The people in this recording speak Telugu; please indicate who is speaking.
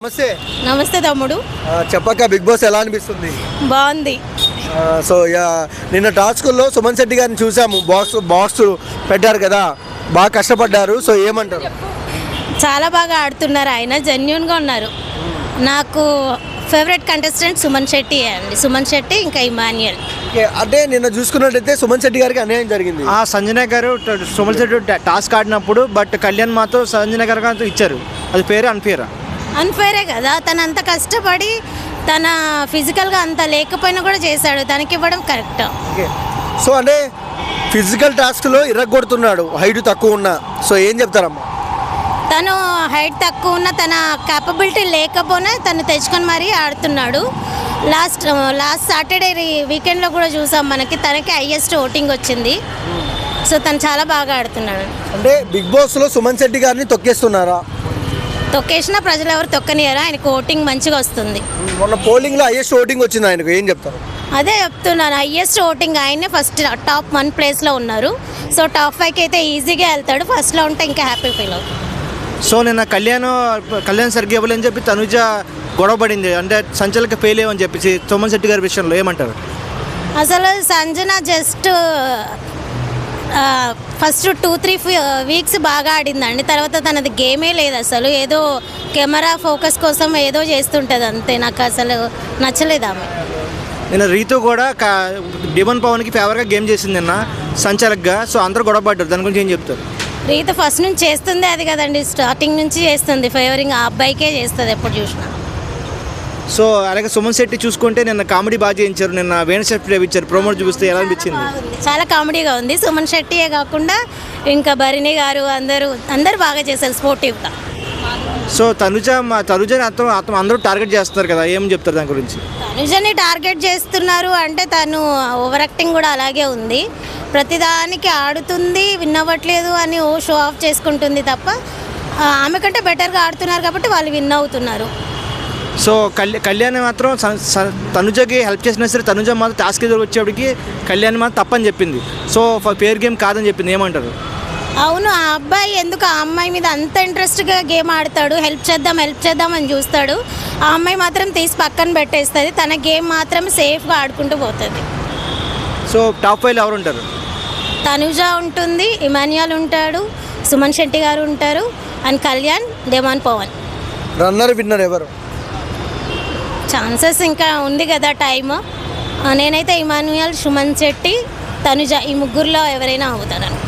Speaker 1: నమస్తే.
Speaker 2: నమస్తే తమ్ముడు.
Speaker 1: చెప్పక్క బిగ్ బాస్ ఎలా అనిపిస్తుంది?
Speaker 2: బాగుంది.
Speaker 1: సో నిన్న టాస్కుల్లో సుమన్ శెట్టి గారిని చూసాము. బాక్స్ పెట్టారు కదా, బాగా కష్టపడ్డారు. సో ఏమంటారు?
Speaker 2: చాలా బాగా ఆడుతున్నారు, ఆయన జెన్యున్గా ఉన్నారు. నాకు ఫేవరెట్ కంటెస్టెంట్ సుమన్ శెట్టి అండి. సుమన్ శెట్టి ఇంకా ఇమాన్యుయల్.
Speaker 1: అంటే నిన్న చూసుకున్నట్టయితే సుమన్ శెట్టి గారికి అన్యాయం జరిగింది.
Speaker 3: సంజన గారు సుమన్ శెట్టి టాస్క్ ఆడినప్పుడు బట్ కళ్యాణ్ మాతో సంజన గారు ఇచ్చారు. అది పేరే
Speaker 2: అన్ఫేరే కదా. తను అంత కష్టపడి తన ఫిజికల్గా అంత లేకపోయినా కూడా చేశాడు, తనకి ఇవ్వడం కరెక్ట్.
Speaker 1: సో అంటే ఫిజికల్ టాస్క్లో ఇరగొడుతున్నాడు హైట్ తక్కువ ఉన్నా. సో ఏం చెప్తారమ్మా?
Speaker 2: తను హైట్ తక్కువ ఉన్న తన క్యాపబిలిటీ లేకపోయినా తను తెచ్చుకొని మరీ ఆడుతున్నాడు. లాస్ట్ సాటర్డే వీకెండ్లో కూడా చూసాం, మనకి తనకి హైయెస్ట్ ఓటింగ్ వచ్చింది. సో తను చాలా బాగా ఆడుతున్నాడు.
Speaker 1: అంటే బిగ్ బాస్లో సుమన్ శెట్టి గారిని తొక్కేస్తున్నారా?
Speaker 2: తొక్కేసిన ప్రజలు ఎవరు తొక్కనియరా, ఆయనకు ఓటింగ్ మంచిగా వస్తుంది.
Speaker 1: మొన్న పోలింగ్లో హైయెస్ట్ ఓటింగ్ వచ్చింది ఆయనకు, ఏం చెప్తారు?
Speaker 2: అదే చెప్తున్నాను, హైయెస్ట్ ఓటింగ్ ఆయనే. ఫస్ట్ టాప్ 1 ప్లేస్లో ఉన్నారు. సో టాప్ 5కి అయితే ఈజీగా వెళ్తాడు. ఫస్ట్లో ఉంటే ఇంకా హ్యాపీ ఫీల్ అవుతుంది.
Speaker 3: సో నిన్న కళ్యాణ్ సరిగ్గా ఇవ్వలేని చెప్పి తనుజ గొడవపడింది. అంటే సంచలకి ఫెయిల్ అయ్యమని చెప్పేసి సుమన్ శెట్టి గారి విషయంలో ఏమంటారు?
Speaker 2: అసలు సంజన జస్ట్ ఫస్ట్ 2-3 వీక్స్ బాగా ఆడిందండి. తర్వాత తనది గేమే లేదు అసలు. ఏదో కెమెరా ఫోకస్ కోసం ఏదో చేస్తుంటుంది అంతే. నాకు అసలు నచ్చలేదు ఆమె.
Speaker 3: నిన్న రీతు కూడా డిమన్ పవన్కి ఫేవర్గా గేమ్ చేసింది నిన్న సంచలక్గా. సో అందరూ గొడవపడ్డారు, దాని గురించి ఏం చెప్తారు?
Speaker 2: రీతు ఫస్ట్ నుంచి చేస్తుంది అది కదండి, స్టార్టింగ్ నుంచి చేస్తుంది. ఫేవరింగ్ ఆ అబ్బాయికే చేస్తుంది ఎప్పుడు చూసినా.
Speaker 3: సో అలాగే సుమన్ శెట్టి చూసుకుంటే నిన్న కామెడీ బాగా చేయించారు. నిన్న వేణు శెట్టి ఇచ్చారు, ప్రోమోట్ చూపిస్తే ఎలా అనిపించింది?
Speaker 2: చాలా కామెడీగా ఉంది. సుమన్ శెట్టియే కాకుండా ఇంకా భరణి గారు అందరూ బాగా చేశారు స్పోర్టివ్గా.
Speaker 3: సో తనుజని అందరూ టార్గెట్ చేస్తున్నారు కదా, ఏం చెప్తారు దాని గురించి?
Speaker 2: తనుజని టార్గెట్ చేస్తున్నారు అంటే తను ఓవర్ యాక్టింగ్ కూడా అలాగే ఉంది. ప్రతిదానికి ఆడుతుంది, విన్ అవ్వట్లేదు అని షో ఆఫ్ చేసుకుంటుంది తప్ప ఆమె కంటే బెటర్గా ఆడుతున్నారు కాబట్టి వాళ్ళు విన్ అవుతున్నారు.
Speaker 3: సో కళ్యాణ్ మాత్రం తనుజకి హెల్ప్ చేసినా సరే తనుజ మాత్రం టాస్క్ ఎదురు వచ్చేప్పటికి కళ్యాణ్ మాత్రం తప్పని చెప్పింది. సో పేర్ గేమ్ కాదని చెప్పింది, ఏమంటారు?
Speaker 2: అవును, ఆ అబ్బాయి ఎందుకు ఆ అమ్మాయి మీద అంత ఇంట్రెస్ట్గా గేమ్ ఆడతాడు, హెల్ప్ చేద్దాం అని చూస్తాడు. ఆ అమ్మాయి మాత్రం తీసి పక్కన పెట్టేస్తుంది, తన గేమ్ మాత్రం సేఫ్గా ఆడుకుంటూ పోతుంది.
Speaker 3: సో టాప్ 5 ఎవరు ఉంటారు?
Speaker 2: తనుజ ఉంటుంది, ఇమాన్యుయల్ ఉంటాడు, సుమన్ శెట్టి గారు ఉంటారు, and Kalyan, demon Pavan.
Speaker 1: Runner winner ఎవరు?
Speaker 2: ఛాన్సెస్ ఇంకా ఉంది కదా టైమ్. నేనైతే ఇమాన్యుయల్, సుమన్ శెట్టి, తనుజ ఈ ముగ్గురులో ఎవరైనా అవుతారని.